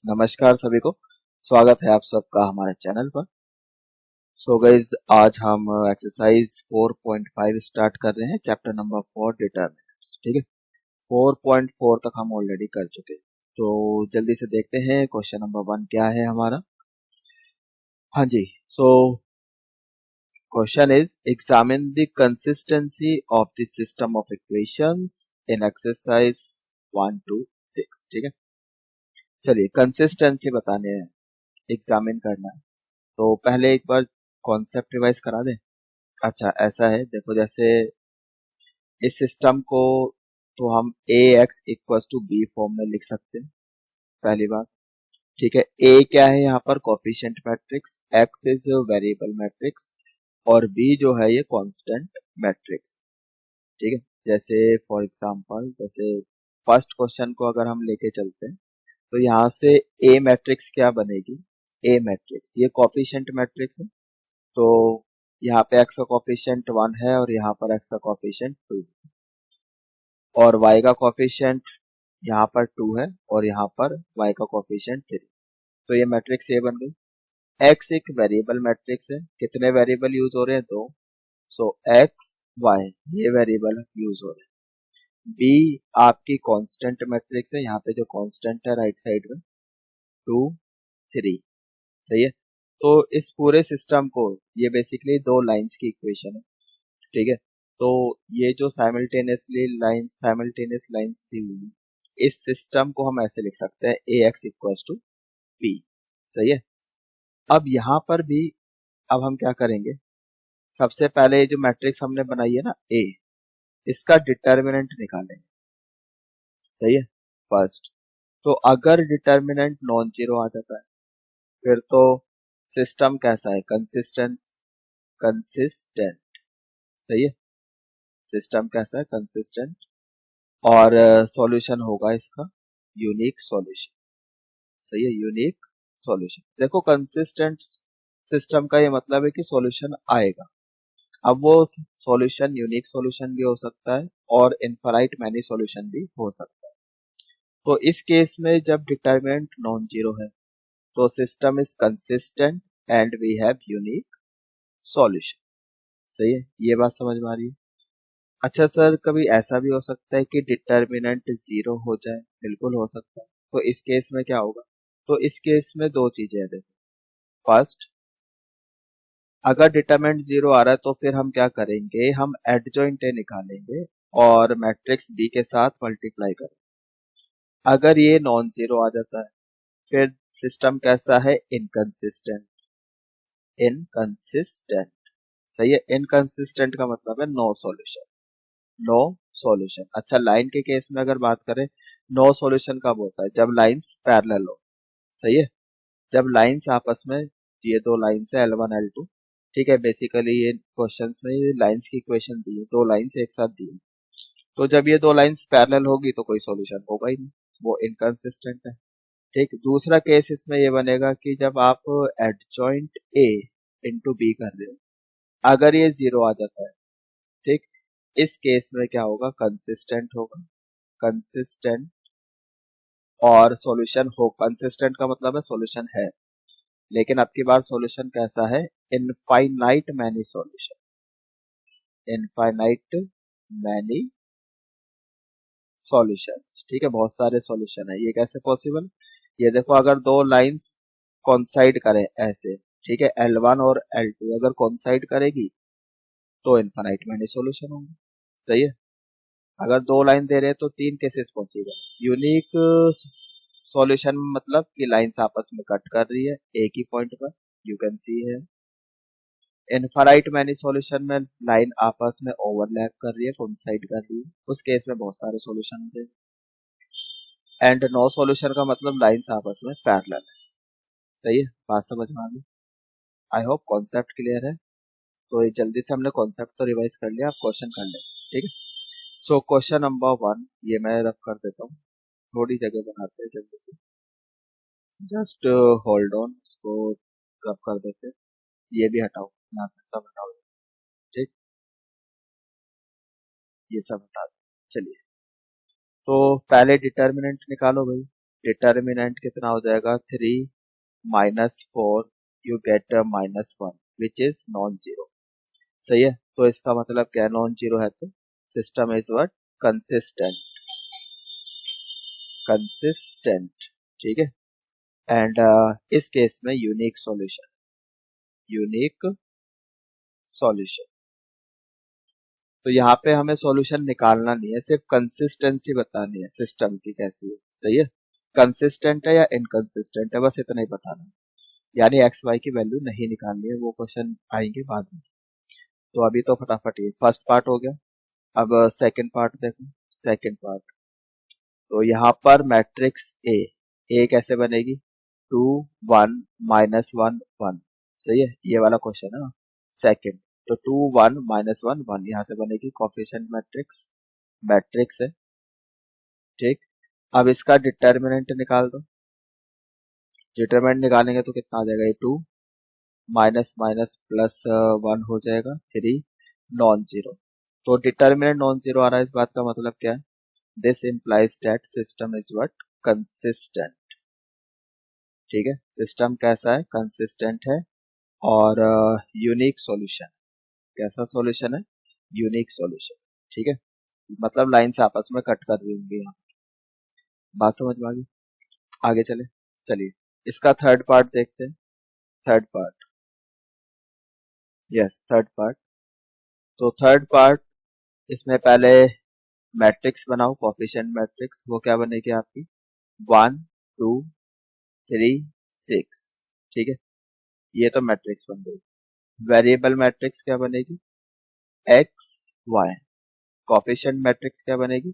नमस्कार सभी को। स्वागत है आप सबका हमारे चैनल पर। सो गाइज, आज हम एक्सरसाइज 4.5 स्टार्ट कर रहे हैं, चैप्टर नंबर 4 डिटर्मिनेंट्स। ठीक है, 4.4 तक हम ऑलरेडी कर चुके हैं, तो जल्दी से देखते हैं क्वेश्चन नंबर 1 क्या है हमारा। हाँ जी, so question is examine the consistency of the system of equations in exercise 1 to 6। ठीक है, चलिए कंसिस्टेंसी बताने हैं, एग्जामिन करना है, तो पहले एक बार कॉन्सेप्ट रिवाइज करा दें। अच्छा, ऐसा है, देखो, जैसे इस सिस्टम को तो हम A X equals to B form में लिख सकते हैं, पहली बात। ठीक है, ए क्या है यहाँ पर? Coefficient matrix, x is variable matrix, और बी जो है ये कांस्टेंट मैट्रिक्स। ठीक है, जैसे फॉर एग्जांपल, जैसे फर्स्ट क्वेश्चन को अगर हम लेके चलते हैं, तो यहाँ से ए मैट्रिक्स क्या बनेगी? ए मैट्रिक्स ये कोफिशिएंट मैट्रिक्स है, तो यहाँ पे x का कोफिशिएंट 1 है और यहाँ पर x का कोफिशिएंट 2, और y का कोफिशिएंट यहाँ पर 2 है और यहाँ पर y का कोफिशिएंट 3। तो ये मैट्रिक्स ये बन गई। x एक वेरिएबल मैट्रिक्स है, कितने वेरिएबल यूज हो रहे हैं? दो। सो x y ये वेरिएबल यूज हो रहे हैं। b आपकी कांस्टेंट मैट्रिक्स है, यहाँ पे जो कांस्टेंट है राइट साइड में 2 3। सही है, तो इस पूरे सिस्टम को, ये बेसिकली दो लाइंस की इक्वेशन है। ठीक है, तो ये जो साइमल्टेनियस लाइंस दी हुई है, इस सिस्टम को हम ऐसे लिख सकते हैं ए एक्स इक्वल्स टू बी। सही है, अब यहाँ पर भी अब हम क्या करेंगे? सबसे पहले ये जो मैट्रिक्स हमने बनाई है ना ए, इसका डिटर्मिनेंट निकालेंगे। सही है, फर्स्ट। तो अगर डिटर्मिनेंट नॉन जीरो आ जाता है, फिर तो सिस्टम कैसा है? कंसिस्टेंट। कंसिस्टेंट। सही है, सिस्टम कैसा है? कंसिस्टेंट। और सॉल्यूशन होगा इसका यूनिक सॉल्यूशन। सही है, यूनिक सॉल्यूशन। देखो, कंसिस्टेंट सिस्टम का ये मतलब है कि सॉल्यूशन आएगा। अब वो सॉल्यूशन यूनिक सॉल्यूशन भी हो सकता है और इनफाइनाइट मैनी सॉल्यूशन भी हो सकता है। तो इस केस में जब डिटरमिनेंट नॉन जीरो है, तो system is consistent and we have unique solution. सही है, ये बात समझ में आ रही है? अच्छा सर, कभी ऐसा भी हो सकता है कि डिटर्मिनेंट जीरो हो जाए? बिल्कुल हो सकता है। तो इस केस में क्या होगा? तो इस केस में दो चीजें हैं, देखो। फर्स्ट, अगर डिटरमिनेंट जीरो आ रहा है तो फिर हम क्या करेंगे? हम एडजॉइंट ए निकालेंगे और मैट्रिक्स बी के साथ मल्टीप्लाई करेंगे। अगर ये नॉन जीरो आ जाता है, फिर सिस्टम कैसा है? इनकंसिस्टेंट। इनकंसिस्टेंट। सही है, इनकंसिस्टेंट का मतलब है नो सॉल्यूशन। No solution. अच्छा, लाइन के केस में अगर बात करें, नो सॉल्यूशन कब होता है? जब लाइंस पैरेलल हो। सही है, जब लाइंस आपस में, ये दो लाइंस है L1 L2। ठीक है, बेसिकली ये क्वेश्चंस में ये लाइंस की इक्वेशन दी है, दो लाइंस एक साथ दी है, तो जब ये दो लाइंस पैरेलल होगी तो कोई सॉल्यूशन होगा ही नहीं, वो इनकंसिस्टेंट है। ठीक, दूसरा केस इसमें ये बनेगा कि जब आप एडजॉइंट ए इंटू बी कर रहे हो, अगर ये जीरो आ जाता है, ठीक, इस केस में क्या होगा? कंसिस्टेंट होगा। कंसिस्टेंट और सॉल्यूशन हो। कंसिस्टेंट का मतलब है सॉल्यूशन है, लेकिन अब की बार सॉल्यूशन कैसा है? Infinite many solution. Infinite many solutions. ठीक है, बहुत सारे सॉल्यूशन है। ये कैसे पॉसिबल? ये देखो, अगर दो लाइंस कोइंसाइड करें ऐसे, ठीक है, L1 और L2 अगर कोइंसाइड करेगी तो इनफाइनाइट मैनी सॉल्यूशन होंगे। सही है, अगर दो लाइन दे रहे हैं तो तीन केसेस पॉसिबल। यूनिक सॉल्यूशन मतलब कि लाइंस आपस में कट कर रही है एक ही पॉइंट पर, यू कैन सी है। इनफाइनाइट मैनी सॉल्यूशन में लाइन आपस में ओवरलैप कर रही है, कोइंसाइड कर रही है, उस केस में बहुत सारे सॉल्यूशन होंगे। एंड नो सॉल्यूशन का मतलब लाइंस आपस में पैरेलल है। सही है, बात समझ में आ गई? आई होप कॉन्सेप्ट क्लियर है। तो ये जल्दी से हमने कॉन्सेप्ट तो रिवाइज कर लिया, अब क्वेश्चन कर लें। ठीक है, सो क्वेश्चन नंबर 1 ये मैं रब कर देता हूँ, थोड़ी जगह बनाते हैं जल्दी से। जस्ट होल्ड ऑन, इसको रब कर देते हैं। ये भी हटाओ, यहाँ से सब हटाओ। ठीक, ये सब हटा दो। चलिए, तो पहले डिटर्मिनेंट निकालो भाई। डिटर्मिनेंट कितना हो जाएगा 3 minus 4 you get -1 which is non zero. सही है, तो इसका मतलब क्या है, नॉन जीरो है तो system is what consistent, consistent. ठीक है, एंड इस केस में यूनिक सॉल्यूशन, यूनिक सॉल्यूशन। तो यहाँ पे हमें सॉल्यूशन निकालना नहीं है, सिर्फ कंसिस्टेंसी बतानी है सिस्टम की कैसी है। सही है, कंसिस्टेंट है या इनकंसिस्टेंट है, बस इतना ही बताना है, यानी एक्स वाई की वैल्यू नहीं निकालनी है, वो क्वेश्चन आएंगे बाद में। तो अभी तो फटाफट ये फर्स्ट पार्ट हो गया। अब सेकंड पार्ट देखो, सेकंड पार्ट। तो यहाँ पर मैट्रिक्स ए कैसे बनेगी, 2 1 -1 1। सही है, ये वाला क्वेश्चन है ना सेकंड। तो 2 1 -1 1 यहाँ से बनेगी कोफिशिएंट मैट्रिक्स, मैट्रिक्स है। ठीक, अब इसका डिटर्मिनेंट निकाल दो। डिटर्मिनेंट निकालेंगे तो कितना आ जाएगा, ये 2 माइनस माइनस प्लस 1 हो जाएगा 3 नॉन जीरो। तो डिटर्मिनेंट नॉन जीरो आ रहा है, इस बात का मतलब क्या है, this implies that system is what consistent. ठीक है, सिस्टम कैसा है, कंसिस्टेंट है और यूनिक सॉल्यूशन। कैसा सॉल्यूशन है, यूनिक सॉल्यूशन। ठीक है, मतलब लाइन से आपस में कट कर रही होंगी यहाँ, बात समझ में आ गई। आगे चले, चलिए इसका थर्ड पार्ट देखते हैं। Third part, yes third part. तो थर्ड पार्ट, इसमें पहले मैट्रिक्स बनाओ, कोफिशिएंट मैट्रिक्स। वो क्या बनेगी आपकी 1 2 3 6। ठीक है, ये तो मैट्रिक्स बन गई। वेरिएबल मैट्रिक्स क्या बनेगी x y। कोफिशिएंट मैट्रिक्स क्या बनेगी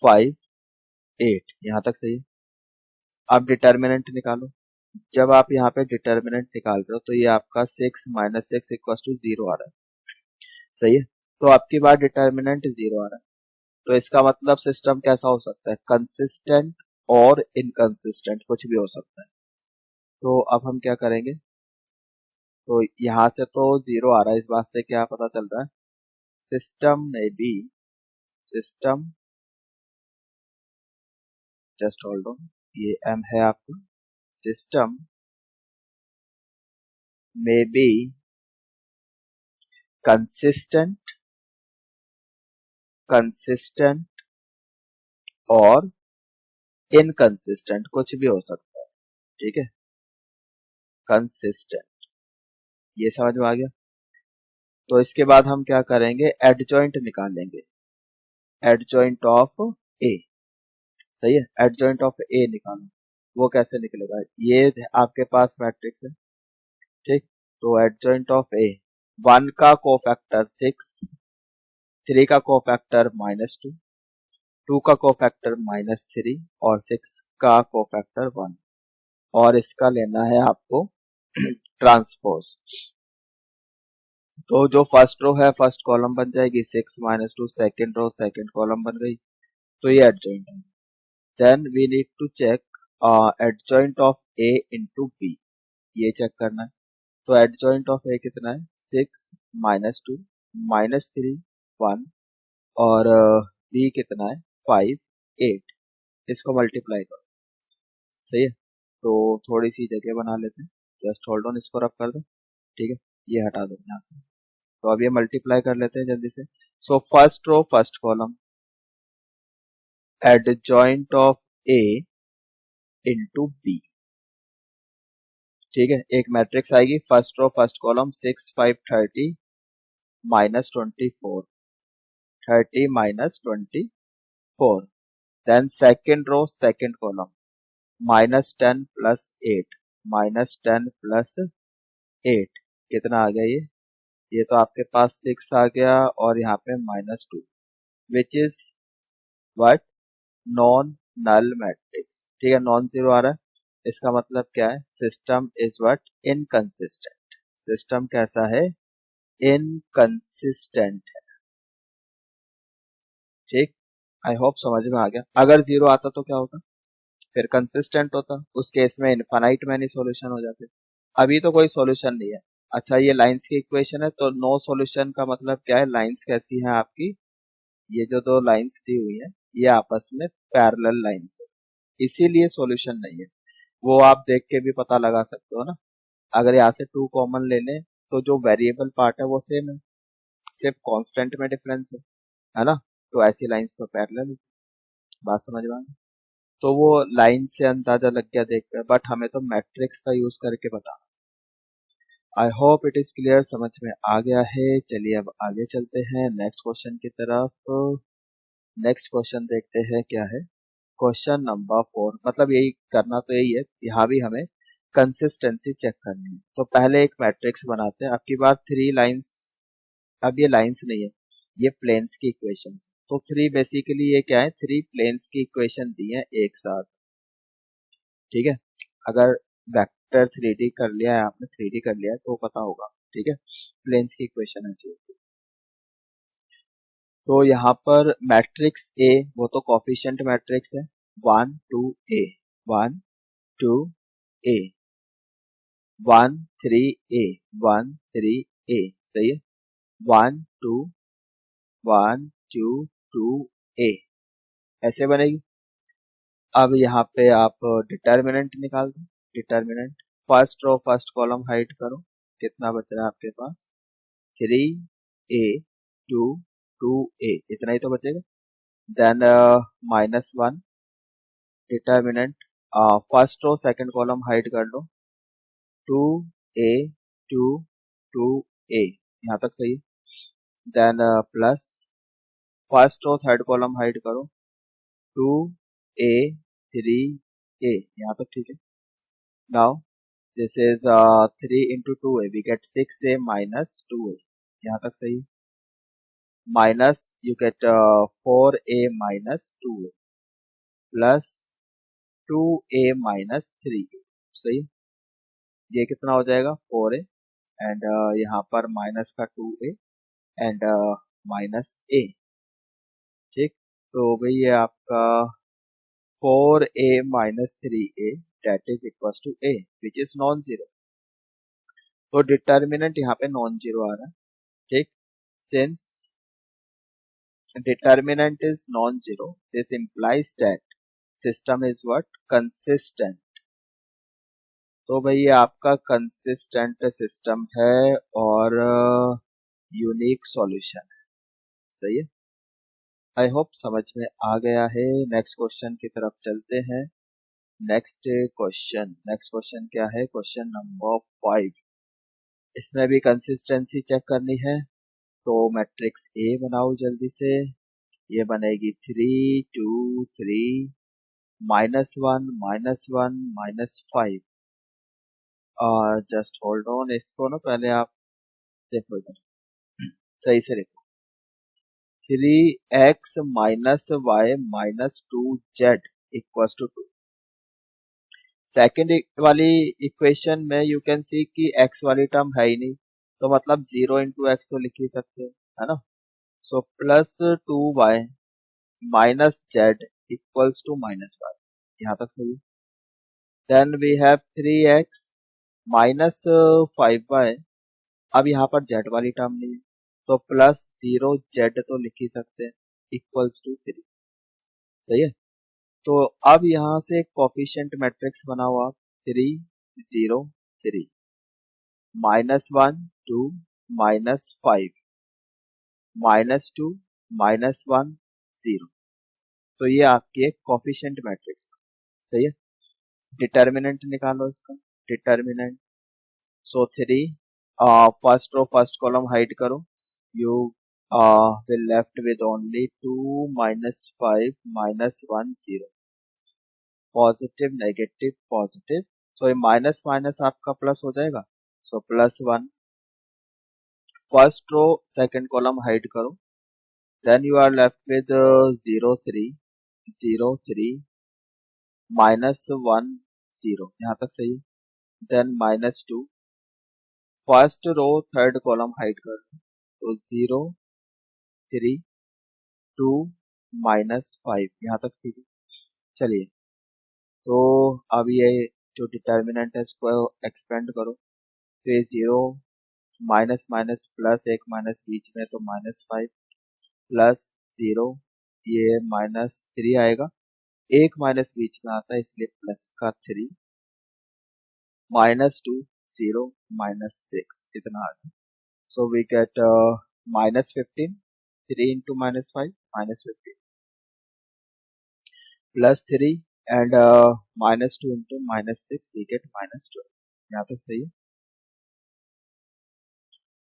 5 8। यहाँ तक सही है। अब डिटर्मिनेंट निकालो। जब आप यहाँ पे डिटर्मिनेंट निकाल रहे हो तो ये आपका 6 माइनस 6 इक्वल टू 0 आ रहा है। सही है, तो आपकी बार डिटर्मिनेंट 0 आ रहा है, तो इसका मतलब सिस्टम कैसा हो सकता है, कंसिस्टेंट और इनकंसिस्टेंट, कुछ भी हो सकता है। तो अब हम क्या करेंगे, तो यहाँ से तो 0 आ रहा है, इस बात से क्या पता चल रहा है, सिस्टम में बी, सिस्टम, जस्ट होल्ड ऑन, ये m है आपका, सिस्टम में बी कंसिस्टेंट, कंसिस्टेंट और इनकंसिस्टेंट, कुछ भी हो सकता है। ठीक है, कंसिस्टेंट, ये समझ में आ गया। तो इसके बाद हम क्या करेंगे, एडजॉइंट निकालेंगे, एडजॉइंट ऑफ ए। सही है, एडजॉइंट ऑफ ए निकालो। वो कैसे निकलेगा, ये आपके पास मैट्रिक्स है। ठीक, तो एडजॉइंट ऑफ ए, 1 का कोफैक्टर 6, 3 का कोफैक्टर -2, 2 का कोफैक्टर -3 और 6 का कोफैक्टर 1। और इसका लेना है आपको ट्रांसपोज। तो जो फर्स्ट रो है फर्स्ट कॉलम बन जाएगी, 6 -2 सेकेंड रो सेकेंड कॉलम बन गई, तो ये एडजॉइंट है। Then we need to check adjoint of A into B, ये चेक करना है। तो एडजॉइंट ऑफ ए कितना है, 6 -2 -3 1 और बी कितना है 5 8। इसको मल्टीप्लाई करो। सही है, तो थोड़ी सी जगह बना लेते हैं, जस्ट होल्ड ऑन, इसको रब कर दो। ठीक है, ये हटा दो यहाँ से। तो अब ये मल्टीप्लाई कर लेते हैं जल्दी से। So first row first column, adjoint of A into B. ठीक है, एक मैट्रिक्स आएगी, first row first column 6 5 30 -24, 30 -24। Then second row second column -10 +8, -10 +8 कितना आ गया ये तो आपके पास 6 आ गया और यहाँ पे -2 which is what non null matrix. ठीक है, नॉन जीरो आ रहा है, इसका मतलब क्या है, system is what inconsistent. System कैसा है, इनकंसिस्टेंट है। ठीक, आई होप समझ में आ गया। अगर 0 आता तो क्या होता, फिर कंसिस्टेंट होता, उस केस में इनफाइनाइट मैनी सॉल्यूशन हो जाते। अभी तो कोई सॉल्यूशन नहीं है। अच्छा, ये लाइंस की इक्वेशन है, तो नो सॉल्यूशन का मतलब क्या है, लाइंस कैसी है आपकी, ये जो दो लाइंस दी हुई है ये आपस में पैरेलल लाइंस है। इसीलिए सॉल्यूशन नहीं है। वो आप देख के भी पता लगा सकते हो ना। अगर यहाँ से 2 कॉमन ले लें तो जो वेरिएबल पार्ट है वो सेम है, सिर्फ कांस्टेंट में डिफरेंस है ना। तो ऐसी लाइंस तो पैरेलल, बात समझ में आ गई। तो वो लाइन से अंदाजा लग गया देखकर, बट हमें तो मैट्रिक्स का यूज करके बता। I hope it is clear, समझ में आ गया है। चलिए अब आगे चलते हैं नेक्स्ट क्वेश्चन की तरफ। नेक्स्ट क्वेश्चन देखते हैं क्या है। क्वेश्चन नंबर 4, मतलब यही करना तो यही है, यहाँ भी हमें कंसिस्टेंसी चेक करनी है। तो पहले एक मैट्रिक्स बनाते हैं, अब की बार 3 लाइंस, अब ये लाइंस नहीं है, ये प्लेन्स की इक्वेशन। तो 3 बेसिकली ये क्या है, 3 प्लेन्स की इक्वेशन दी है एक साथ, ठीक है। अगर वेक्टर 3D कर लिया है आपने, 3D कर लिया है तो पता होगा, ठीक है। प्लेन्स की इक्वेशन ऐसी होती है। तो यहाँ पर मैट्रिक्स ए, वो तो कोफिशिएंट मैट्रिक्स है, 1 2 ए, 1 2 ए, 1 3 ए, 1 3 ए, सही है। 1 2 1 2 2 ए, ऐसे बनेगी। अब यहाँ पे आप डिटर्मिनेंट निकाल दो। Determinant first row first column hide करो, कितना बच रहा है आपके पास, 3 ए 2 2 ए, इतना ही तो बचेगा। Then -1 determinant first row second column hide कर लो, 2 ए 2 2 ए, यहाँ तक सही है। Then plus first row third column hide करो, 2 ए 3 ए, यहाँ तक ठीक है। Now this is 3 into 2a, we get 6a minus 2a, यहाँ तक सही है। Minus you get 4a minus 2a plus 2a minus 3a, सही है। ये कितना हो जाएगा, 4a, एंड यहाँ पर माइनस का 2a एंड माइनस a, ठीक। तो भाई ये आपका 4a minus 3a that is equals to a which is non zero. तो डिटर्मिनेंट यहाँ पे नॉन जीरो आ रहा है, ठीक। Since determinant is non-zero, this implies that system is what, consistent। तो भाई ये आपका कंसिस्टेंट सिस्टम है और यूनिक सॉल्यूशन है, सही है। आई होप समझ में आ गया है। नेक्स्ट क्वेश्चन की तरफ चलते हैं। नेक्स्ट क्वेश्चन क्या है, क्वेश्चन नंबर 5। इसमें भी कंसिस्टेंसी चेक करनी है, तो मैट्रिक्स ए बनाओ जल्दी से। ये बनेगी 3 2 3 -1 -1 -5। और जस्ट होल्ड ऑन, इसको ना पहले आप देखो इधर, सही से देखो। 3x - y - 2z equals to 2। Second वाली इक्वेशन में यू कैन सी कि x वाली टर्म है ही नहीं, तो मतलब 0 into x तो लिख ही सकते हो, है ना। So plus 2y minus Z equals to -y, यहाँ तक सही। Then we have 3x -5y, अब यहाँ पर जेड वाली टर्म नहीं है, तो प्लस 0 जेड तो लिख ही सकते हैं, इक्वल्स टू 3, सही है। तो अब यहाँ से एक कोफिशिएंट मैट्रिक्स बनाओ आप, 3 0 3 -1 2 -5 -2 -1 0। तो ये आपकी एक कोफिशिएंट मैट्रिक्स, सही है। डिटर्मिनेंट निकालो इसका। Determinant, so 3 first row first column hide करो, you will left with only 2 -5 -1 0, positive negative positive, so ये माइनस माइनस आपका प्लस हो जाएगा, so +1। First row second column hide करो, then you are left with 0 3 0 3 -1 0, यहाँ तक सही है। Then -2, first row third column hide कर दो, तो 0 3 2 -5, यहाँ तक ठीक है। चलिए, तो अब ये जो डिटर्मिनेंट है इसको एक्सपेंड करो, तो ये 0 माइनस माइनस प्लस, एक माइनस बीच में, तो -5 प्लस 0, ये -3 आएगा, एक माइनस बीच में आता है इसलिए प्लस का 3, -2 0 -6 इतना आ गया। So we get -15, 3 into -5 -15 +3 and -2 into -6 we get -12। यहाँ तक सही है?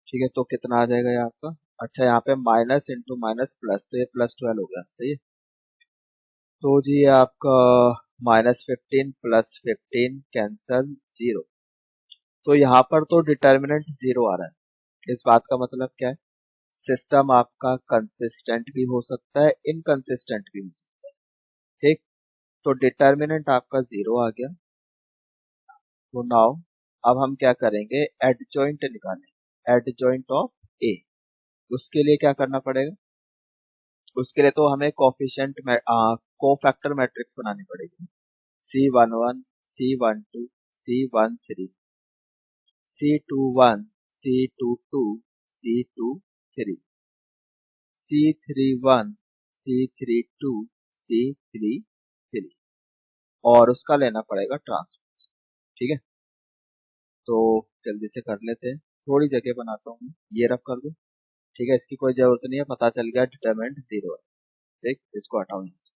ठीक है, तो कितना आ जाएगा ये आपका? अच्छा, यहाँ पे माइनस इंटू माइनस प्लस, तो ये +12 हो गया। सही है, तो जी ये आपका -15 +15 कैंसल 0। तो यहाँ पर तो डिटर्मिनेंट 0 आ रहा है। इस बात का मतलब क्या है? सिस्टम आपका कंसिस्टेंट भी हो सकता है, इनकंसिस्टेंट भी हो सकता है। ठीक, तो डिटर्मिनेंट आपका 0 आ गया। तो नाउ अब हम क्या करेंगे? एडजॉइंट निकालें, एडजॉइंट ऑफ ए। उसके लिए क्या करना पड़ेगा? उसके लिए तो हमें कोफिशिएंट में कोफैक्टर मैट्रिक्स बनानी पड़ेगी। C11 C12 C13 C21 C22 C23 C31 C32 C33 और उसका लेना पड़ेगा ट्रांसपोज। ठीक है, तो जल्दी से कर लेते हैं। थोड़ी जगह बनाता हूँ, ये रफ कर दो। ठीक है, इसकी कोई जरूरत नहीं है, पता चल गया डिटरमिनेंट 0 है। ठीक, इसको हटाओ यहाँ से।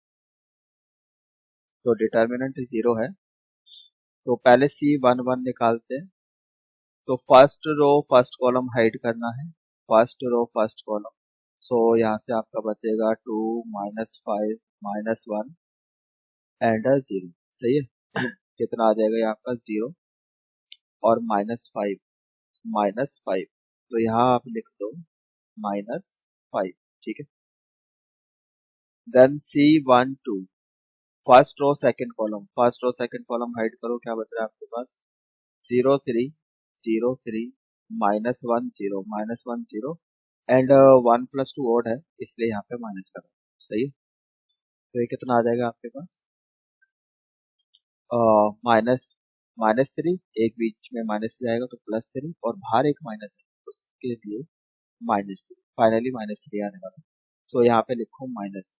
तो डिटरमिनेंट 0 है, तो पहले C11 निकालते हैं। तो first row first column hide करना है, first row first column. So यहाँ से आपका बचेगा 2 -5 -1 एंड 0। सही है, कितना आ जाएगा ये आपका? 0 और -5 -5, तो यहाँ आप लिख दो -5। ठीक है, then C12 first row second column, first row second column hide करो, क्या बच रहा है आपके पास? 0 3 0 3 -1 0 -1 0 एंड 1 + 2 ओड है इसलिए यहाँ पे माइनस करो। सही है, तो ये कितना आ जाएगा आपके पास? माइनस -3, एक बीच में माइनस भी आएगा तो +3 और बाहर एक माइनस है उसके लिए -3, फाइनली -3 आने वाला। सो यहाँ पे लिखो -3।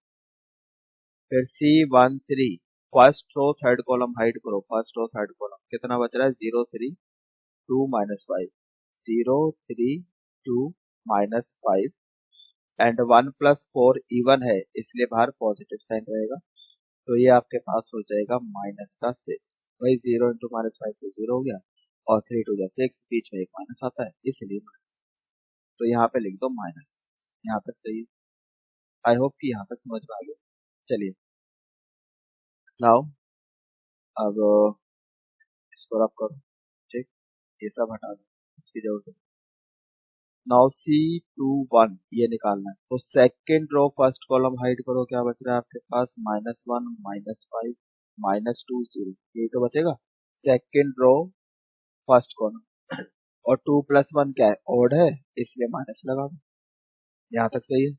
फिर C13 first row third column hide करो, फर्स्ट रो थर्ड कॉलम, कितना बच रहा है? 0 3 2 -5 0 3 2 -5 एंड 1 + 4 इवन है इसलिए बाहर पॉजिटिव साइन रहेगा। तो ये आपके पास हो जाएगा -6। वही 0 इंटू -5 तो 0 हो गया और 3 2 6, बीच में एक माइनस आता है इसलिए -6। तो यहाँ पे लिख दो -6। यहाँ तक सही है? आई होप कि यहाँ तक समझ में आ गया। चलिए नाउ अब इसको रब करो। ठीक, ये सब हटा दो, इसकी जरूरत नहीं। नाउ C21 ये निकालना है, तो second row first column hide करो, क्या बच रहा है आपके पास? -1 -5 -2 0, यही तो बचेगा सेकेंड रो फर्स्ट कॉलम। और 2 + 1 क्या है? ओड है इसलिए माइनस लगा दो। यहाँ तक सही है,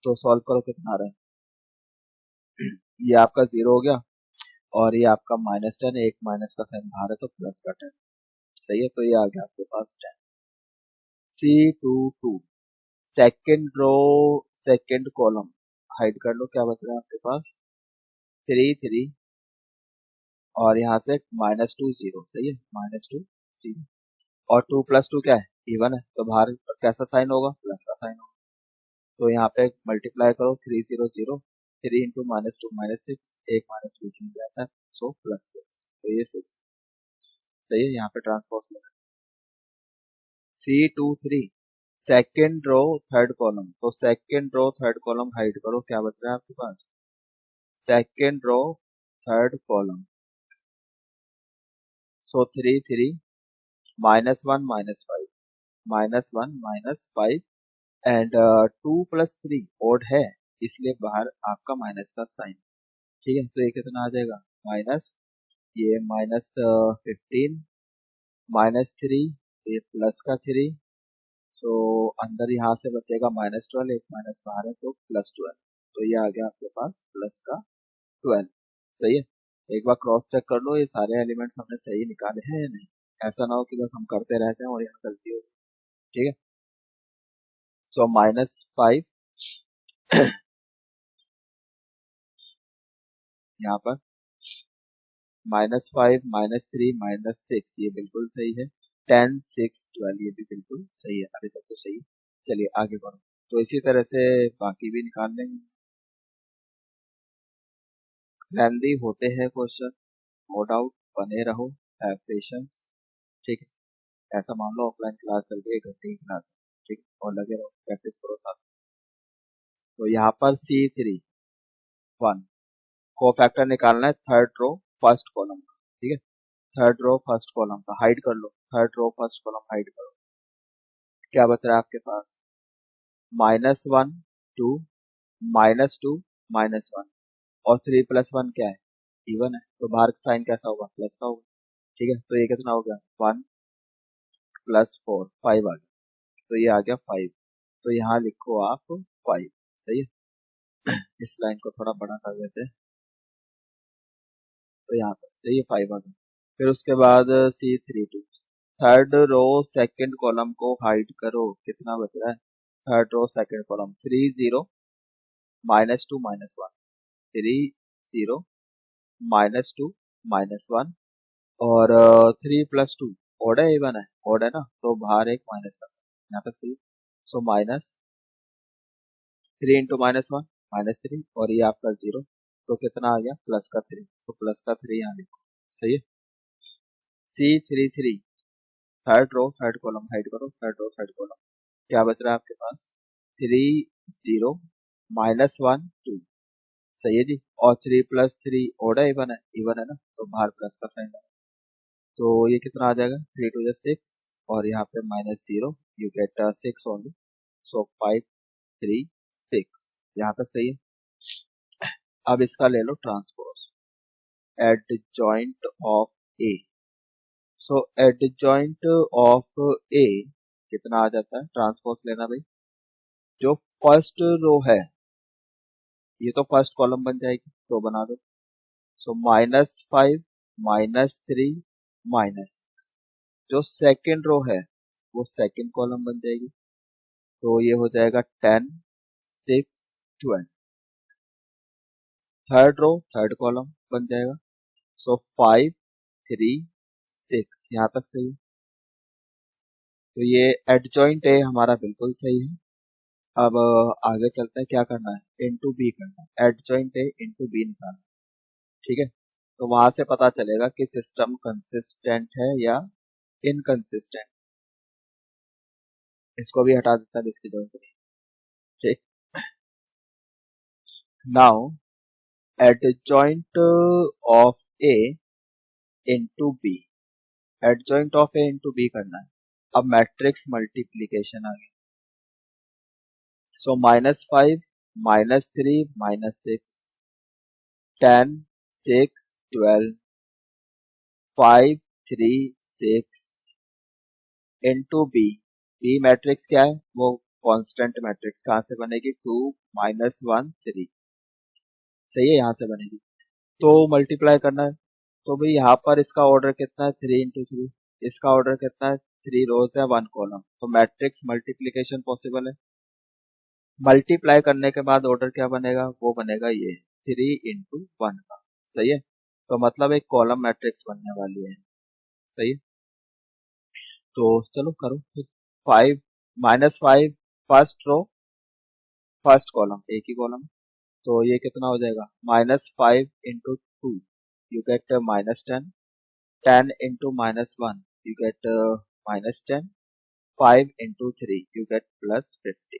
तो सॉल्व करो, कितना आ रहा है? ये आपका 0 हो गया और ये आपका -10, एक माइनस का साइन बाहर है तो प्लस का 10। सही है, तो ये आ गया आपके पास 10। C22 second row second column hide कर लो, क्या बच रहा है आपके पास? 3 3 और यहाँ से -2 0। सही है, -2 0 और 2 + 2 क्या है? इवन है, तो बाहर कैसा साइन होगा? प्लस का साइन होगा। तो यहाँ पे मल्टीप्लाई करो, 3 0 0 3 इंटू -2 -6, एक माइनस बीच में जाता है सो +6, तो ये 6। सही है, यहाँ पे ट्रांसपोज लगा। C23 second row third column, तो second row third column hide करो, क्या बच रहा है आपके पास? Second row third column, so 3 3 -1 -5 -1 -5 and 2 + 3 odd है इसलिए बाहर आपका माइनस का साइन। ठीक है, तो ये कितना आ जाएगा? माइनस, ये -15 -3, ये प्लस का 3, सो अंदर यहाँ से बचेगा -12, एक माइनस बाहर है तो +12, तो ये आ गया आपके पास प्लस का 12। सही है, एक बार क्रॉस चेक कर लो ये सारे एलिमेंट्स हमने सही निकाले हैं या नहीं। ऐसा ना हो कि बस हम करते रहते हैं और यहाँ गलती हो जाए। ठीक है, सो -5 यहाँ पर -5 -3 -6 ये बिल्कुल सही है। 10 6 12 ये भी बिल्कुल सही है, अभी तक तो सही है। चलिए आगे बढ़ो। तो इसी तरह से बाकी भी निकाल लेंगे। लेंदी होते हैं क्वेश्चन, नो डाउट, बने रहो, हैव पेशेंस। ठीक है, ऐसा मान लो ऑफलाइन क्लास चल रही है, 1 घंटे की क्लास है, ठीक है, और लगे रहो, प्रैक्टिस करो साथ। तो यहाँ पर C3 1 को फैक्टर निकालना है, थर्ड रो फर्स्ट कॉलम का, ठीक है, थर्ड रो फर्स्ट कॉलम का हाइड कर लो, third row first column hide करो। क्या बच रहा है आपके पास? -1 2 -2 -1 और 3 + 1 क्या है? इवन है, तो बाहर का साइन कैसा होगा? प्लस का होगा। ठीक है, तो ये कितना हो गया? 1 + 4 5 आ गया, तो ये आ गया 5। तो यहाँ लिखो आप 5। सही है, इस लाइन को थोड़ा बड़ा कर देते हैं, तो यहाँ तक सही है, 5 आ गया। फिर उसके बाद C32 third row second column को हाइड करो, कितना बच रहा है? थर्ड रो सेकंड कॉलम 3 0 -2 -1 3 0 -2 -1 और 3 + 2 ऑड है इवन है? ऑड है ना, तो बाहर एक माइनस का साइन, यहाँ तक सही। सो -3 × -1 -3 और ये आपका 0, तो कितना आ गया? +3। सो +3 यहाँ लिखो। सही है, C33 third row third column hide करो, थर्ड रो थर्ड कॉलम क्या बच रहा है आपके पास? 3 0 -1 2 सही है जी, और 3 + 3 ऑड है इवन है ना, तो बाहर प्लस का साइन है, तो ये कितना आ जाएगा? 3 2 6 और यहाँ पे -0 यू गेट 6 ओनली, सो 5 3 6 यहाँ तक सही है। अब इसका ले लो transpose, adjoint of A. So adjoint of A कितना आ जाता है? ट्रांसपोज लेना भाई, जो फर्स्ट रो है ये तो फर्स्ट कॉलम बन जाएगी, तो बना दो। सो -5 -3 -6 जो सेकंड रो है वो सेकंड कॉलम बन जाएगी, तो ये हो जाएगा 10 6 12। थर्ड रो थर्ड कॉलम बन जाएगा, सो 5 3 6 यहाँ तक सही है। तो ये एडजॉइंट है हमारा बिल्कुल सही है। अब आगे चलते हैं, क्या करना है? इनटू बी करना है, एडजॉइंट है इनटू बी निकालना है, ठीक है। तो वहां से पता चलेगा कि सिस्टम कंसिस्टेंट है या इनकंसिस्टेंट। इसको भी हटा देता है, इसकी जरूरत नहीं, ठीक। Now adjoint of A into B, adjoint of A into B करना है। अब मैट्रिक्स मल्टीप्लीकेशन आ गया, so -5 -3 -6 10 6 12 5 3 6 into B. B matrix क्या है? वो कांस्टेंट मैट्रिक्स, कहाँ से बनेगी? 2 -1 3 सही है, यहाँ से बनेगी। तो मल्टीप्लाई करना है, तो भाई यहाँ पर इसका ऑर्डर कितना है? 3 × 3, इसका ऑर्डर कितना है? 3 रोज है 1 कॉलम, तो मैट्रिक्स मल्टीप्लीकेशन पॉसिबल है। मल्टीप्लाई करने के बाद ऑर्डर क्या बनेगा? वो बनेगा ये 3 × 1 का, सही है। तो मतलब एक कॉलम मैट्रिक्स बनने वाली है, सही है। तो चलो करो फिर। 5 -5 फर्स्ट रो फर्स्ट कॉलम, एक ही कॉलम, तो ये कितना हो जाएगा? -5 × 2 you get -10 10 × -1 you get -10 5 × 3 you get +50।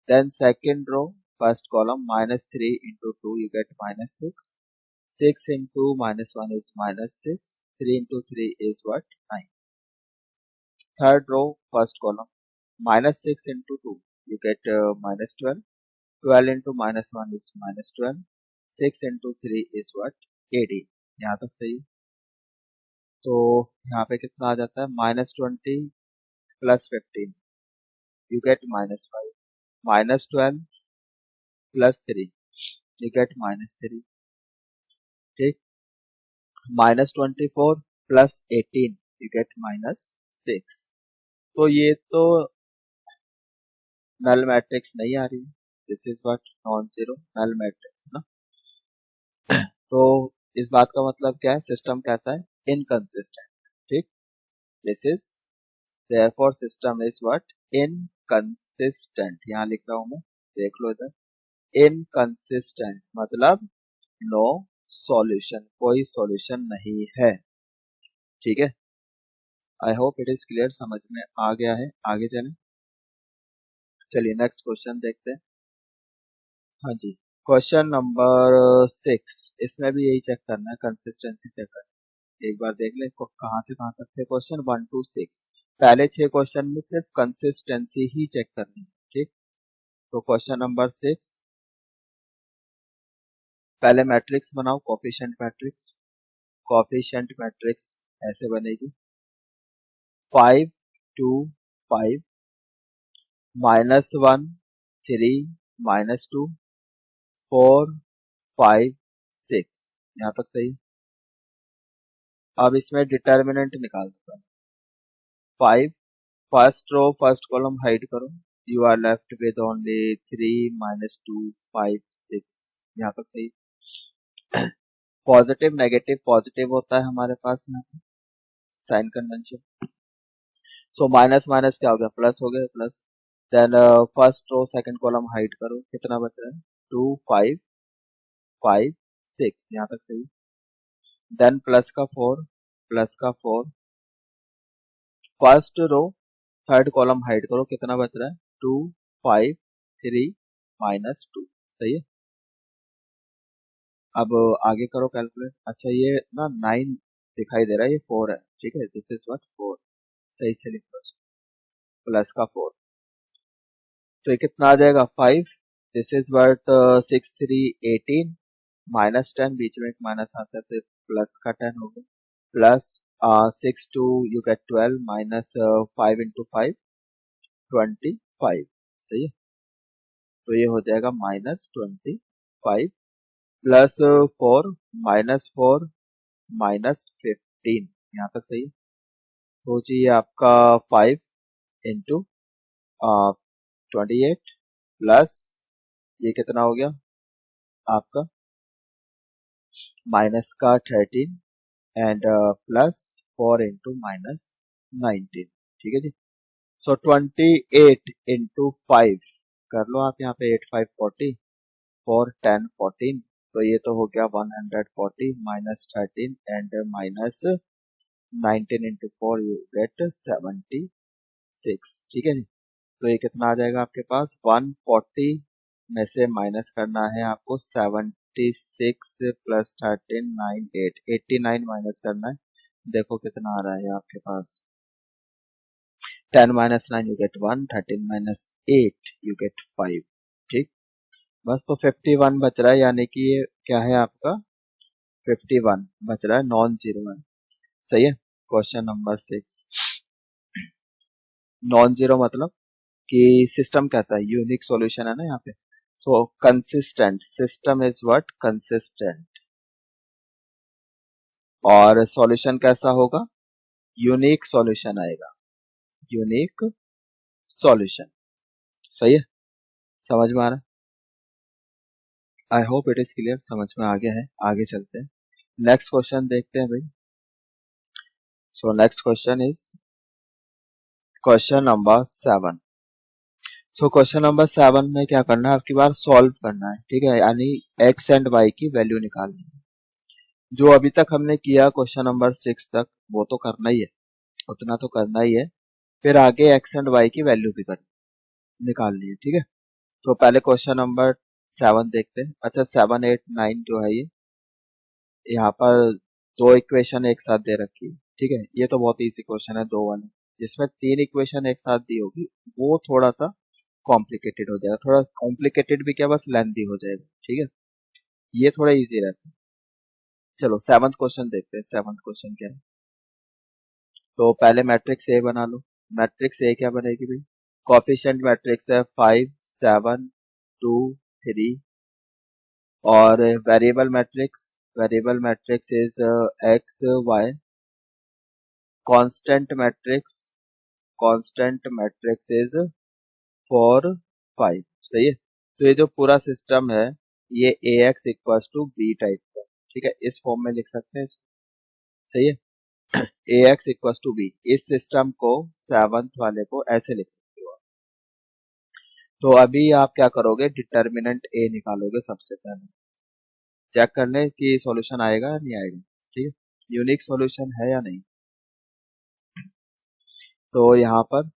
then second row first column -3 × 2 you get -6 6 × -1 is -6 3 × 3 is what? 9। third row first column -6 × 2 you get -12 12 × -1 is -12 6 × 3 is what? 18। यहाँ तक सही है। तो यहाँ पे कितना आ जाता है? -20 +15 you get -5 -12 +3 you get -3, ठीक। -24 +18 you get -6। तो ये तो नल मैट्रिक्स नहीं आ रही है, this is what? Non zero null matrix ना। तो इस बात का मतलब क्या है, सिस्टम कैसा है, इनकंसिस्टेंट। ठीक, this is therefore system is what, inconsistent. यहाँ लिख रहा हूं मैं, देख लो इधर, इनकंसिस्टेंट मतलब नो सॉल्यूशन, कोई सॉल्यूशन नहीं है। ठीक है, I hope it is clear, समझ में आ गया है। आगे चलें, चलिए नेक्स्ट क्वेश्चन देखते हैं। हाँ जी, क्वेश्चन नंबर 6, इसमें भी यही चेक करना है, कंसिस्टेंसी चेक करना है। एक बार देख ले कहाँ से कहाँ तक थे क्वेश्चन, 1 to 6। पहले 6 क्वेश्चन में सिर्फ कंसिस्टेंसी ही चेक करनी है। ठीक, तो क्वेश्चन नंबर 6, पहले मैट्रिक्स बनाओ, कोफिशिएंट मैट्रिक्स। कोफिशिएंट मैट्रिक्स ऐसे बनेगी, 5 2 5 -1 3 -2 4 5 6, यहाँ तक सही। अब इसमें डिटर्मिनेंट निकाल दो। 5, first row first column hide करो, you are left with only 3 -2 5 6, यहाँ तक सही। पॉजिटिव नेगेटिव पॉजिटिव होता है हमारे पास यहाँ पे, sign convention. So minus minus क्या हो गया, प्लस हो गया, plus. Then first row second column hide करो, कितना बच रहा है, 2 5 5 6, यहाँ तक सही। देन प्लस का 4, प्लस का 4, first row third column hide करो, कितना बच रहा है, 2 5 3 -2, सही है। अब आगे करो कैलकुलेट। अच्छा ये ना 9 दिखाई दे रहा है, ये 4 है। ठीक है, दिस इज व्हाट 4, सही से लिख लो, प्लस का 4, तो ये कितना आ जाएगा 5, दिस इज व्हाट 6 3 18 -10, बीच में एक माइनस आता है तो प्लस का 10 हो गया, प्लस 6 2 यू गेट 12 -5 into 5 25, सही है। तो ये हो जाएगा -25 प्लस 4 -4 -15, यहाँ तक सही है। तो जी आपका 5 इंटू 28 प्लस ये कितना हो गया आपका, माइनस का 13 एंड प्लस 4 इंटू -19। ठीक है जी, सो 28 इंटू 5 कर लो आप यहाँ पे, 8 5 40 4 10 14, तो ये तो हो गया 140 -13 एंड -19 इंटू 4 यू गेट 76। ठीक है जी, तो ये कितना आ जाएगा आपके पास, 140 में से माइनस करना है आपको 76 प्लस 13 9 8 89 माइनस करना है। देखो कितना आ रहा है आपके पास, 10 -9 यू गेट 1, 13 -8 यू गेट 5। ठीक, बस तो 51 बच रहा है, यानी कि ये क्या है आपका 51 बच रहा है, नॉन जीरो है, सही है। क्वेश्चन नंबर 6, नॉन जीरो मतलब कि सिस्टम कैसा है, यूनिक सॉल्यूशन है ना यहाँ पे। सो consistent, system is what, consistent. और सॉल्यूशन कैसा होगा, यूनिक सॉल्यूशन आएगा, यूनिक सॉल्यूशन, सही है। समझ में आ रहा है, I hope it is clear, समझ में आ गया है। आगे चलते हैं, नेक्स्ट क्वेश्चन देखते हैं भाई। सो next question is question number 7। So question number 7 में क्या करना है, आपकी बार सॉल्व करना है। ठीक है, यानी एक्स एंड वाई की वैल्यू निकालनी है। जो अभी तक हमने किया क्वेश्चन नंबर 6 तक, वो तो करना ही है, उतना तो करना ही है। फिर आगे एक्स एंड वाई की वैल्यू भी निकालनी है। ठीक है, तो पहले क्वेश्चन नंबर 7 देखते हैं। अच्छा 7 8 9 जो है, ये यहाँ पर दो इक्वेशन एक साथ दे रखी है। ठीक है, ये तो बहुत इजी क्वेश्चन है, दो वाले। जिसमें 3 इक्वेशन एक साथ दी होगी वो थोड़ा सा कॉम्प्लिकेटेड हो जाएगा, थोड़ा कॉम्प्लिकेटेड भी क्या, बस लेंथी हो जाएगा। ठीक है, ये थोड़ा इजी रहता है। चलो 7th क्वेश्चन देखते हैं, 7th क्वेश्चन क्या है। तो पहले मैट्रिक्स ए बना लो। मैट्रिक्स ए क्या बनेगी भाई, कोफिशिएंट मैट्रिक्स है 5 7 2 3, और variable matrix is X Y, constant matrix is 4 5, सही है। तो ये जो पूरा सिस्टम है, ये A X equals to B type का, ठीक है, इस फॉर्म में लिख सकते हैं इसको, सही है। ax इक्वल्स टू बी, इस सिस्टम को 7th वाले को ऐसे लिख सकते हो आप। तो अभी आप क्या करोगे, डिटर्मिनेंट a निकालोगे सबसे पहले, चेक करने कि सॉल्यूशन आएगा या नहीं आएगा, ठीक है, यूनिक सॉल्यूशन है या नहीं। तो यहाँ पर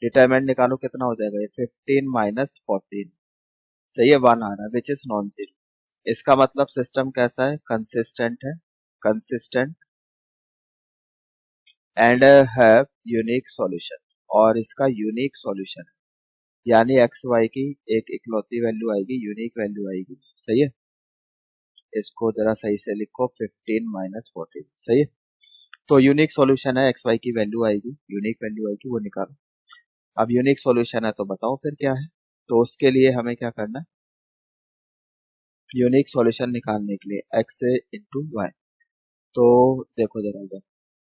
डिटरमिनेंट निकालो, कितना हो जाएगा, ये 15 माइनस 14, सही है, 1 आ रहा है, विच इज नॉन जीरो। इसका मतलब सिस्टम कैसा है, कंसिस्टेंट है, consistent and have unique solution, और इसका यूनिक सॉल्यूशन है, यानी एक्स वाई की एक इकलौती वैल्यू आएगी, यूनिक वैल्यू आएगी, सही है। इसको जरा सही से लिखो, 15 माइनस 14, सही है। तो यूनिक सॉल्यूशन है, एक्स वाई की वैल्यू आएगी, यूनिक वैल्यू आएगी, वो निकालो। अब यूनिक सॉल्यूशन है तो बताओ फिर क्या है। तो उसके लिए हमें क्या करना है, यूनिक सॉल्यूशन निकालने के लिए एक्स इंटू वाई। तो देखो जरा इधर,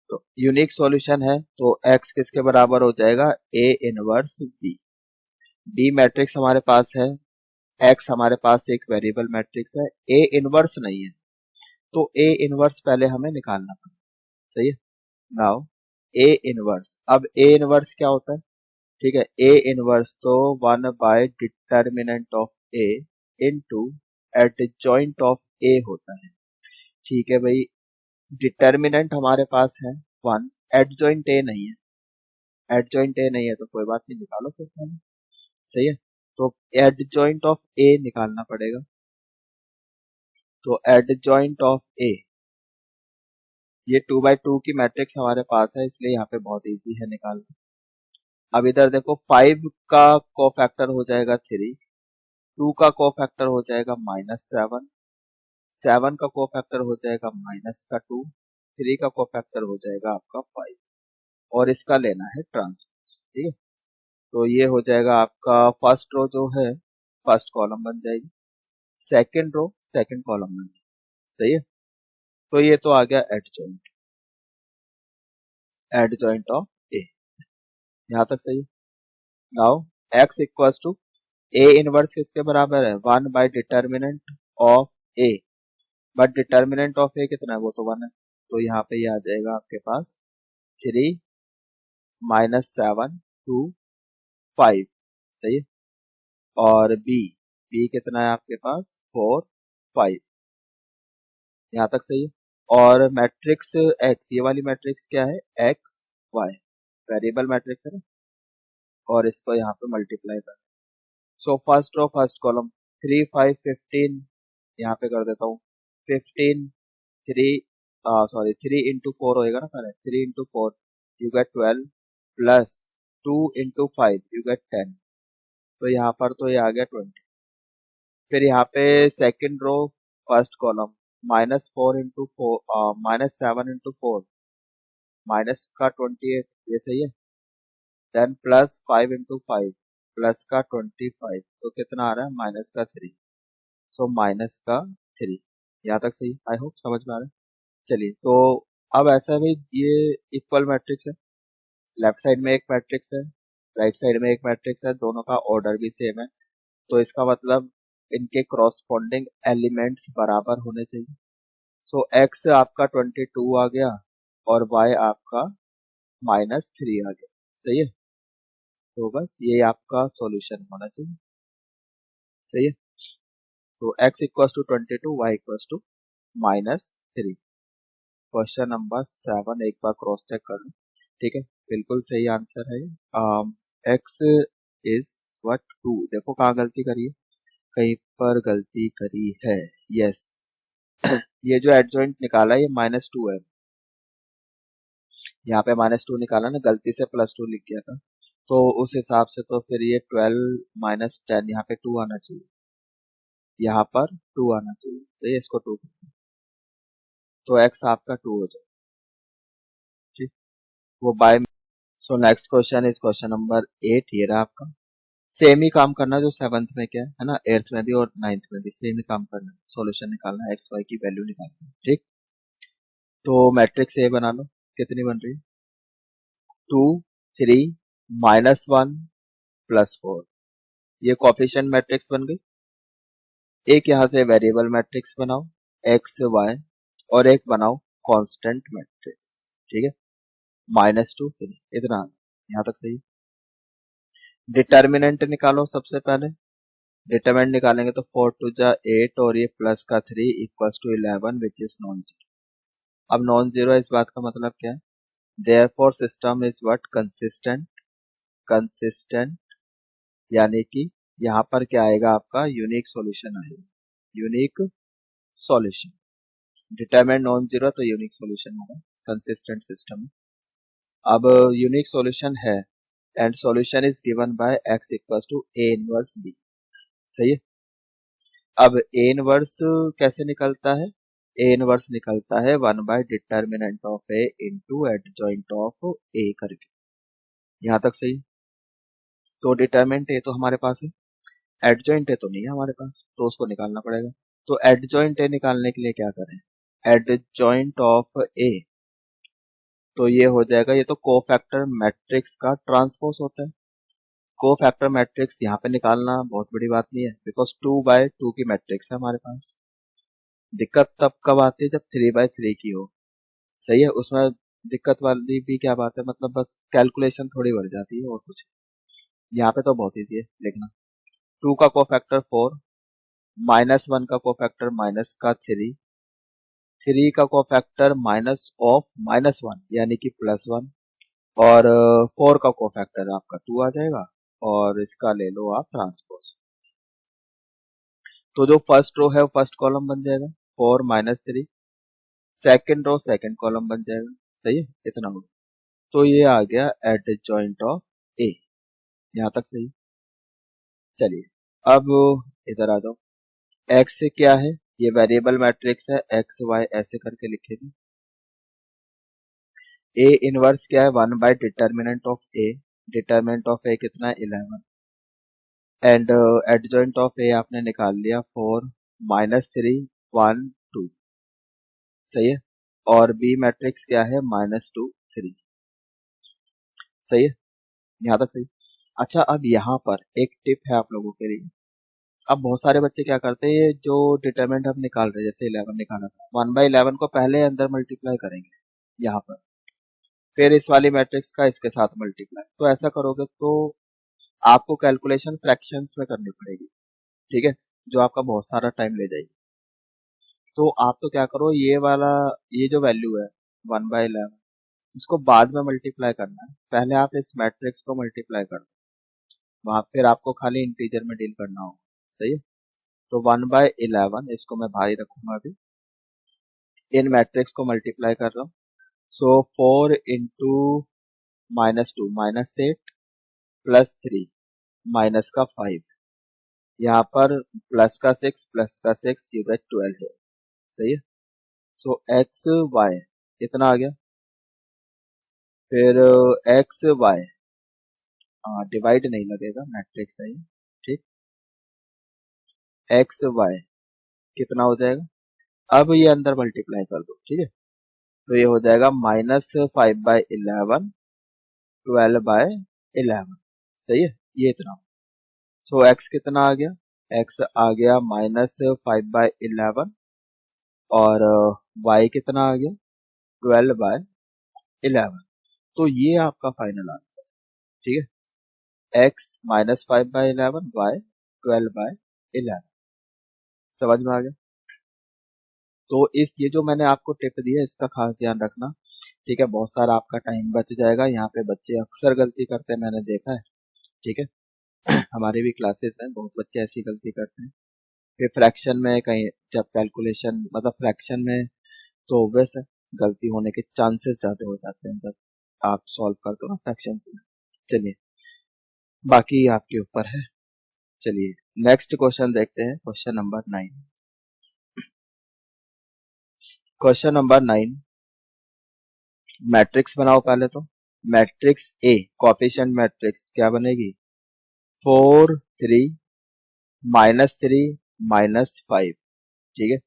तो यूनिक सॉल्यूशन है तो एक्स किसके बराबर हो जाएगा, A inverse B. B matrix हमारे पास है, एक्स हमारे पास एक वेरिएबल मैट्रिक्स है, ए इनवर्स नहीं है, तो ए इनवर्स पहले हमें निकालना पड़ेगा, सही है। नाउ ए इनवर्स, अब ए इनवर्स क्या होता है, ठीक है, ए इनवर्स तो 1 by determinant of A into adjoint of A होता है, ठीक है भाई। डिटर्मिनेंट हमारे पास है 1, एडजॉइंट ए नहीं है, एडजॉइंट ए नहीं है तो कोई बात नहीं, निकालो फिर पहले, सही है। तो एडजॉइंट ऑफ ए निकालना पड़ेगा, तो एडजॉइंट ऑफ ए, ये 2 by 2 की मैट्रिक्स हमारे पास है, इसलिए यहाँ पे बहुत इजी है निकालना। अब इधर देखो, 5 का कोफैक्टर हो जाएगा 3, 2 का कोफैक्टर हो जाएगा -7, 7 का कोफैक्टर हो जाएगा -2, 3 का कोफैक्टर हो जाएगा आपका 5, और इसका लेना है ट्रांसपोज, ठीक है। तो ये हो जाएगा आपका फर्स्ट रो जो है, फर्स्ट कॉलम बन जाएगी, सेकंड रो सेकंड कॉलम बन जाएगी, सही है। तो ये तो आ गया एडजॉइंट, एडजॉइंट ऑफ ए, यहाँ तक सही है। Now X equals to, A inverse किसके बराबर है, 1 by determinant of A, but determinant of A कितना है, वो तो 1 है, तो यहाँ पे ये आ जाएगा आपके पास 3 -7 टू 5, सही है। और बी, बी कितना है आपके पास, 4 5, यहाँ तक सही है। और मैट्रिक्स एक्स, ये वाली मैट्रिक्स क्या है, एक्स वाई, वेरिएबल मैट्रिक्स है ना, और इसको यहाँ पे मल्टीप्लाई कर, so first row first column, 3 5 15, यहाँ पे कर देता हूँ 15, 3 सॉरी 3 इंटू 4 होएगा ना, पहले 3 into 4 you get 12 plus 2 into 5 you get 10, तो यहाँ पर तो ये आ गया 20। फिर यहाँ पे second row first column, -4 into 4, -7 into 4, minus का 28, ये सही है, देन प्लस 5 इंटू 5 प्लस का 25, तो कितना आ रहा है, माइनस का 3, सो माइनस का 3, यहाँ तक सही, आई होप समझ में आ रहा है। चलिए, तो अब ऐसा है भाई, ये इक्वल मैट्रिक्स है, लेफ्ट साइड में एक मैट्रिक्स है, राइट साइड में एक मैट्रिक्स है, दोनों का ऑर्डर भी सेम है, तो इसका मतलब इनके क्रॉसपोंडिंग एलिमेंट्स बराबर होने चाहिए। सो एक्स आपका 22 आ गया और वाई आपका -3 आ गया, सही है। तो बस ये आपका सॉल्यूशन होना चाहिए, सही है। तो x equals to 22, y equals to -3। Question number 7 एक बार क्रॉस चेक कर लो, ठीक है, बिल्कुल सही आंसर है। x इज व्हाट 2, देखो कहाँ गलती करी है, कहीं पर गलती करी है, यस ये जो एडजॉइंट निकाला है ये -2 है, यहाँ पे -2 निकाला ना, गलती से +2 लिख गया था, तो उस हिसाब से तो फिर ये 12 - 10, यहाँ पे 2 आना चाहिए, यहाँ पर 2 आना चाहिए, तो ये इसको 2, तो x आपका 2 हो जाए, ठीक, वो bye. So next question is question number 8, ये रहा आपका, सेम ही काम करना जो 7th में क्या है ना, 8th में भी और 9th में भी सेम ही काम करना है, सॉल्यूशन निकालना है, एक्स वाई की वैल्यू निकालनी है, ठीक। तो मैट्रिक्स ए बना लो, कितनी बन रही है, 2 3 -1 +4, ये कोफिशिएंट मैट्रिक्स बन गई। एक यहाँ से वेरिएबल मैट्रिक्स बनाओ, एक्स वाई और एक बनाओ कांस्टेंट मैट्रिक्स, ठीक है, -2 3 इतना, यहाँ तक सही। डिटर्मिनेंट निकालो सबसे पहले, डिटरमिनेंट निकालेंगे तो 4 2 जा 8 और ये प्लस का 3 equals to 11 which is non zero. अब नॉन जीरो इस बात का मतलब क्या है, therefore system is what consistent, consistent यानी कि यहाँ पर क्या आएगा आपका यूनिक सॉल्यूशन आएगा, unique solution. Determinant non zero तो यूनिक सॉल्यूशन होगा, कंसिस्टेंट सिस्टम। अब यूनिक सॉल्यूशन है and solution is given by x equals to a inverse b, सही है। अब a इनवर्स कैसे निकलता है, a इनवर्स निकलता है 1 by determinant of a into adjoint of a करके, यहाँ तक सही। तो डिटर्मिनेंट a तो हमारे पास है, एडजॉइंट a तो नहीं है हमारे पास, तो उसको निकालना पड़ेगा। तो एडजॉइंट a निकालने के लिए क्या करें, एडजॉइंट ऑफ a, तो ये हो जाएगा, ये तो कोफैक्टर मैट्रिक्स का ट्रांसपोज होता है। कोफैक्टर मैट्रिक्स यहाँ पे निकालना बहुत बड़ी बात नहीं है, बिकॉज 2/2 की मैट्रिक्स है हमारे पास। दिक्कत तब कब आती है जब 3/3 की हो, सही है, उसमें दिक्कत वाली भी क्या बात है, मतलब बस कैलकुलेशन थोड़ी बढ़ जाती है और कुछ। यहाँ पे तो बहुत ईजी है लिखना, 2 का कोफैक्टर 4, -1 का कोफैक्टर -3, 3 का कोफैक्टर -1 यानी कि +1, और 4 का कोफैक्टर आपका 2 आ जाएगा, और इसका ले लो आप ट्रांसपोज। तो जो फर्स्ट रो है वो फर्स्ट कॉलम बन जाएगा 4 -3, सेकंड रो सेकंड कॉलम बन जाएगा, सही है, इतना हो। तो ये आ गया एडजॉइंट ऑफ ए, यहाँ तक सही। चलिए अब इधर आ जाओ, एक्स क्या है, ये वेरिएबल मैट्रिक्स है, एक्स वाई ऐसे करके लिखेंगे। ए इनवर्स क्या है, 1 by determinant of A, determinant of A कितना है 11, एंड एडजॉइंट ऑफ ए आपने निकाल लिया 4 -3 1 2, सही है, और बी मैट्रिक्स क्या है -2 3, सही है, यहाँ तक सही। अच्छा अब यहाँ पर एक टिप है आप लोगों के लिए। अब बहुत सारे बच्चे क्या करते हैं, ये जो डिटरमिनेंट हम निकाल रहे हैं, जैसे 11 निकाला था, 1/11 को पहले अंदर मल्टीप्लाई करेंगे यहाँ पर, फिर इस वाली मैट्रिक्स का इसके साथ मल्टीप्लाई। तो ऐसा करोगे तो आपको कैलकुलेशन फ्रैक्शंस में करनी पड़ेगी, ठीक है, जो आपका बहुत सारा टाइम ले जाएगी। तो आप तो क्या करो, ये वाला, ये जो वैल्यू है 1/11, इसको बाद में मल्टीप्लाई करना है, पहले आप इस मैट्रिक्स को मल्टीप्लाई कर दो, वहां फिर आपको खाली इंटीजर में डील करना होगा, सही है। तो 1/11 इसको मैं भारी रखूंगा अभी, इन मैट्रिक्स को मल्टीप्लाई कर रहा हूँ। सो 4 इंटू -2 -8 +3 माइनस का 5, यहाँ पर प्लस का 6 यू गेट 12 है, सही है। सो एक्स वाई इतना आ गया, फिर एक्स वाई, डिवाइड नहीं लगेगा, मैट्रिक्स है ये, ठीक, एक्स वाई कितना हो जाएगा, अब ये अंदर मल्टीप्लाई कर दो, ठीक है, तो ये हो जाएगा -5/11 12/11, सही है, ये इतना। सो एक्स कितना आ गया, एक्स आ गया -5/11, और वाई कितना आ गया 12/11। तो ये आपका फाइनल आंसर, ठीक है, एक्स -5/11 वाई 12/11, समझ में आ गया। तो इस ये जो मैंने आपको टिप दी है इसका खास ध्यान रखना, ठीक है, बहुत सारा आपका टाइम बच जाएगा। यहाँ पे बच्चे अक्सर गलती करते हैं, मैंने देखा है, ठीक है, हमारे भी क्लासेस में बहुत बच्चे ऐसी गलती करते हैं। फिर फ्रैक्शन में कहीं जब कैलकुलेशन, मतलब फ्रैक्शन में तो ऑब्वियस है गलती होने के चांसेस ज्यादा हो जाते हैं जब आप सॉल्व करते हो ना फ्रैक्शन में। चलिए बाकी आपके ऊपर है। चलिए नेक्स्ट क्वेश्चन देखते हैं, question number 9। Question number 9, matrix बनाओ पहले तो। मैट्रिक्स ए, कोएफिशिएंट मैट्रिक्स क्या बनेगी, 4 3 -3 -5, ठीक है।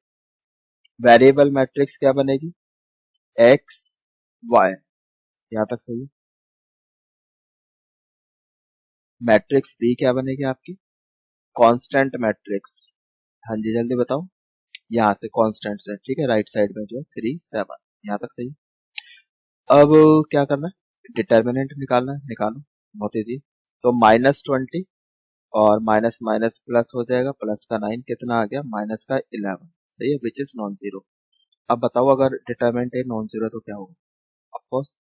वेरिएबल मैट्रिक्स क्या बनेगी, एक्स वाई, यहाँ तक सही है। मैट्रिक्स बी क्या बनेगी आपकी, कांस्टेंट मैट्रिक्स, हाँ जी जल्दी बताओ, यहाँ से कॉन्स्टेंट से, ठीक है, राइट साइड में जो है 3 7, यहाँ तक सही। अब क्या करना है, डिटर्मिनेंट निकालना है, निकालो, बहुत इजी। तो -20 और माइनस माइनस प्लस हो जाएगा, प्लस का 9 कितना आ गया, माइनस का 11, सही है, विच इज नॉन जीरो। अब बताओ अगर डिटर्मिनेंट है नॉन जीरो तो क्या होगा, ऑफकोर्स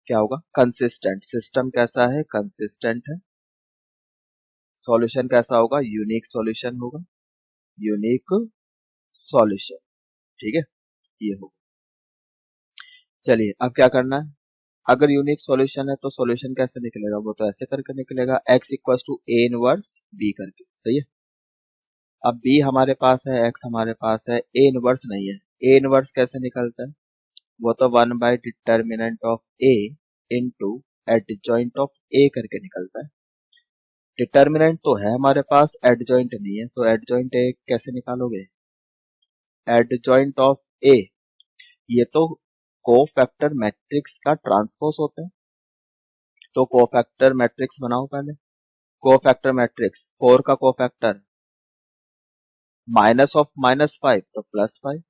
क्या होगा, कंसिस्टेंट। सिस्टम कैसा है, कंसिस्टेंट है। सॉल्यूशन कैसा होगा, यूनिक सॉल्यूशन होगा, यूनिक सॉल्यूशन, ठीक है, ये होगा। चलिए अब क्या करना है, अगर यूनिक सॉल्यूशन है तो सॉल्यूशन कैसे निकलेगा, वो तो ऐसे करके निकलेगा, x equal to A inverse B करके, सही है। अब b हमारे पास है, x हमारे पास है, a इनवर्स नहीं है। a इनवर्स कैसे निकलता है, वो तो 1 by determinant of a into adjoint of a करके निकलता है। डिटर्मिनेंट तो है हमारे पास, एडजॉइंट नहीं है, तो एडजॉइंट a कैसे निकालोगे, एडजॉइंट ऑफ a, ये तो कोफैक्टर मैट्रिक्स का ट्रांसपोज होता है। तो कोफैक्टर मैट्रिक्स बनाओ पहले, कोफैक्टर मैट्रिक्स, 4 का कोफैक्टर -5 तो +5,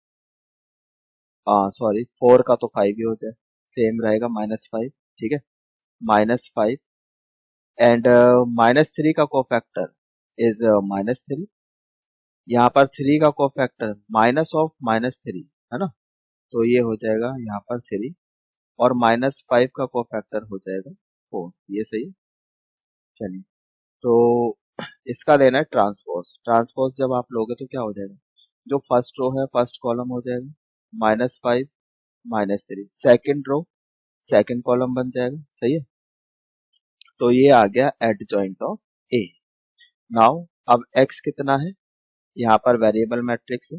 सॉरी 4 का तो 5 ही हो जाए, सेम रहेगा -5, ठीक है, -5 एंड -3 का कोफैक्टर इज -3, यहाँ पर 3 का कोफैक्टर -3 है ना, तो ये हो जाएगा यहाँ पर 3 और -5 का कोफैक्टर हो जाएगा 4, ये सही है। चलिए तो इसका लेना है ट्रांसपोज, ट्रांसपोज जब आप लोगे तो क्या हो जाएगा, जो फर्स्ट रो है फर्स्ट कॉलम हो जाएगा -5 -3, सेकेंड रो सेकेंड कॉलम बन जाएगा, सही है। तो ये आ गया एडजॉइंट ऑफ ए। नाउ अब x कितना है, यहाँ पर वेरिएबल मैट्रिक्स है,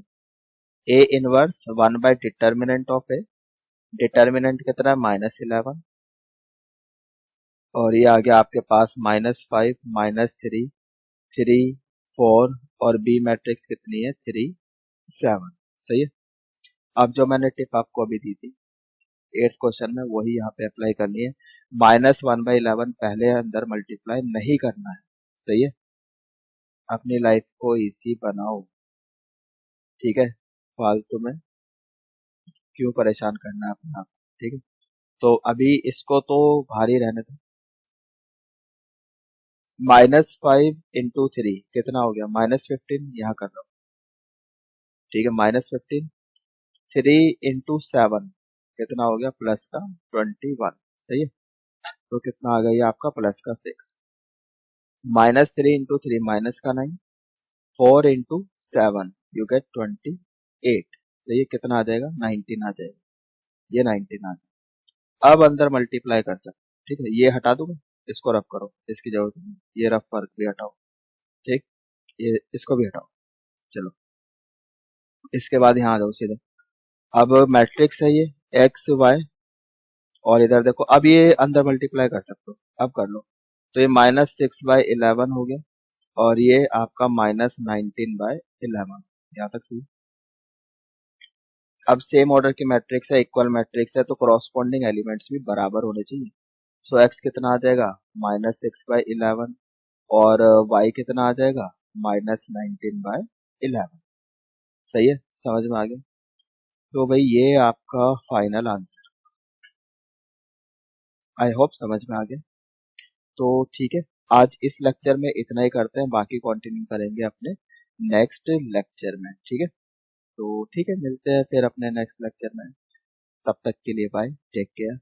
A inverse 1 by determinant of A, determinant कितना है -11, और ये आ गया आपके पास -5 -3 3 4 और बी मैट्रिक्स कितनी है 3 7, सही है। अब जो मैंने टिप आपको अभी दी थी 8th क्वेश्चन में, वही यहाँ पे अप्लाई करनी है। -1/11 पहले अंदर मल्टीप्लाई नहीं करना है, सही है। अपनी लाइफ को इजी बनाओ, ठीक है, फालतू में क्यों परेशान करना है अपना आप, ठीक है। तो अभी इसको तो भारी रहने दो, -5 इंटू 3 कितना हो गया, -15, यहाँ कर लो, ठीक है, -15, 3 इंटू 7 कितना हो गया, प्लस का 21, सही है। तो कितना आ गया ये आपका, प्लस का 6, -3 इंटू 3 माइनस का 9, 4 इंटू 7 यू गेट 28, सही है, कितना आ जाएगा 19 आ जाएगा, ये 19 आ जाएगा। अब अंदर मल्टीप्लाई कर सकते, ठीक है, ये हटा दूंगा, इसको रफ करो, इसकी जरूरत नहीं, ये रफ वर्क भी हटाओ, ठीक, ये इसको भी हटाओ। चलो इसके बाद यहाँ आ जाओ सीधे, अब मैट्रिक्स है ये एक्स वाई, और इधर देखो, अब ये अंदर मल्टीप्लाई कर सकते हो, अब कर लो, तो ये -6/11 हो गया, और ये आपका -19/11, यहाँ तक सही। अब सेम ऑर्डर की मैट्रिक्स है, इक्वल मैट्रिक्स है, तो करॉस्पॉन्डिंग एलिमेंट्स भी बराबर होने चाहिए। सो एक्स कितना आ जाएगा, -6/11, और वाई कितना आ जाएगा, -19/11, सही है, समझ में आ गया। तो भाई ये आपका फाइनल आंसर, आई होप समझ में आ गया। तो ठीक है, आज इस लेक्चर में इतना ही करते हैं, बाकी कंटिन्यू करेंगे अपने नेक्स्ट लेक्चर में, ठीक है। तो ठीक है, मिलते हैं फिर अपने नेक्स्ट लेक्चर में, तब तक के लिए बाय, टेक केयर।